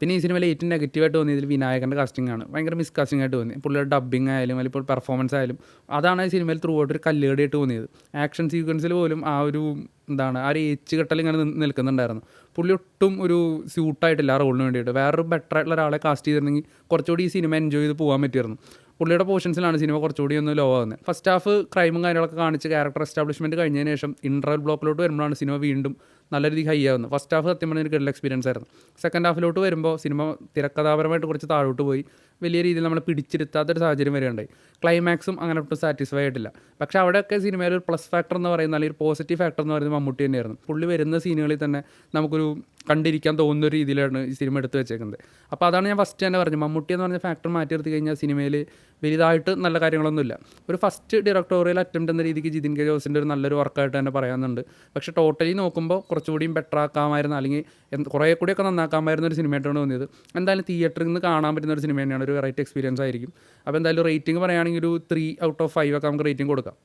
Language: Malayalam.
പിന്നെ ഈ സിനിമയിൽ ഏറ്റവും നെഗറ്റീവായിട്ട് തോന്നിയതിൽ വിനായകൻ്റെ കാസ്റ്റിംഗ് ആണ്. ഭയങ്കര മിസ്കാസ്റ്റിംഗ് ആയിട്ട് തോന്നി. പുള്ളിയുടെ ഡബ്ബിംഗ് ആയാലും അല്ലെങ്കിൽ പെർഫോമൻസ് ആയാലും അതാണ് ഈ സിനിമയിൽ ത്രൂ ഔട്ട് ഒരു കല്ലുകടിയായിട്ട് തോന്നിയത്. ആക്ഷൻ സീക്വൻസിൽ പോലും ആ ഒരു ആ ഒരു ഏച്ചുകെട്ടൽ ഇങ്ങനെ നിൽക്കുന്നുണ്ടായിരുന്നു. പുള്ളി ഒട്ടും ഒരു സ്യൂട്ടായിട്ടില്ല ആ റോളിന് വേണ്ടിയിട്ട്. വേറൊരു ബെറ്റർ ആയിട്ടുള്ള ഒരാളെ കാസ്റ്റ് ചെയ്തിരുന്നെങ്കിൽ കുറച്ചുകൂടി ഈ സിനിമ എൻജോയ് ചെയ്ത് പോകാൻ പറ്റിയിരുന്നു. പുള്ളിയുടെ പോർഷൻസിലാണ് സിനിമ കുറച്ചുകൂടി ഒന്ന് ലോ ആകുന്നത്. ഫസ്റ്റ് ഹാഫ് ക്രൈമും കാര്യങ്ങളൊക്കെ കാണിച്ച് ക്യാരക്ടർ എസ്റ്റാബ്ലിഷ്മെൻറ്റ് കഴിഞ്ഞതിന് ശേഷം ഇൻ്റർവൽ ബ്ലോക്കിലോട്ട് വരുമ്പോഴാണ് സിനിമ വീണ്ടും നല്ല രീതിക്ക് ഹൈ ആകുന്നത്. ഫസ്റ്റ് ഹാഫ് സത്യം പറഞ്ഞാൽ ഒരു ഗഡൽ എക്സ്പീരിയൻസ് ആയിരുന്നു. സെക്കൻഡ് ഹാഫിലോട്ട് വരുമ്പോൾ സിനിമ തിരക്കഥാപരമായിട്ട് കുറച്ച് താഴോട്ട് പോയി വലിയ രീതിയിൽ നമ്മൾ പിടിച്ചിരുത്താത്തൊരു സാഹചര്യം വരെയുണ്ടായി. ക്ലൈമാക്സും അങ്ങനെ ഒട്ടും സാറ്റിസ്ഫൈ ആയിട്ടില്ല. പക്ഷേ അവിടെയൊക്കെ സിനിമയിൽ ഒരു പ്ലസ് ഫാക്ടർ എന്ന് പറയുന്ന അല്ലെങ്കിൽ ഒരു പോസിറ്റീവ് ഫാക്ടർ എന്ന് പറയുന്നത് മമ്മൂട്ടി തന്നെയായിരുന്നു. പുള്ളി വരുന്ന സീനുകളിൽ തന്നെ നമുക്കൊരു കണ്ടിരിക്കാൻ തോന്നുന്ന ഒരു രീതിയിലാണ് ഈ സിനിമ എടുത്ത് വെച്ചേക്കുന്നത്. അപ്പോൾ അതാണ് ഞാൻ ഫസ്റ്റ് തന്നെ പറഞ്ഞത്, മമ്മൂട്ടി എന്ന് പറഞ്ഞ ഫാക്ടർ മാറ്റി നിർത്തി കഴിഞ്ഞാൽ സിനിമയിൽ വലുതായിട്ട് നല്ല കാര്യങ്ങളൊന്നുമില്ല. ഒരു ഫസ്റ്റ് ഡയറക്ടോറിയൽ അറ്റംപ്റ്റ് എന്ന രീതിക്ക് ജിതിൻ കെ ജോസിൻ്റെ ഒരു നല്ലൊരു വർക്കായിട്ട് തന്നെ പറയാനുണ്ട്. പക്ഷേ ടോട്ടലി നോക്കുമ്പോൾ കുറച്ചുകൂടിയും ബെറ്റർ ആക്കാമായിരുന്നു, അല്ലെങ്കിൽ കുറേ കൂടിയൊക്കെ നന്നാക്കാമായിരുന്ന ഒരു സിനിമയായിട്ടാണ് തോന്നിയത്. എന്തായാലും തിയേറ്ററിൽ നിന്ന് കാണാൻ പറ്റുന്ന ഒരു സിനിമ തന്നെയാണ്, ഒരു വെറൈറ്റി എക്സ്പീരിയൻസ് ആയിരിക്കും. അപ്പോൾ എന്തായാലും റേറ്റിംഗ് പറയുകയാണെങ്കിൽ ഒരു 3 ഔട്ട് ഓഫ് 5 ഒക്കെ നമുക്ക് റേറ്റിംഗ് കൊടുക്കാം.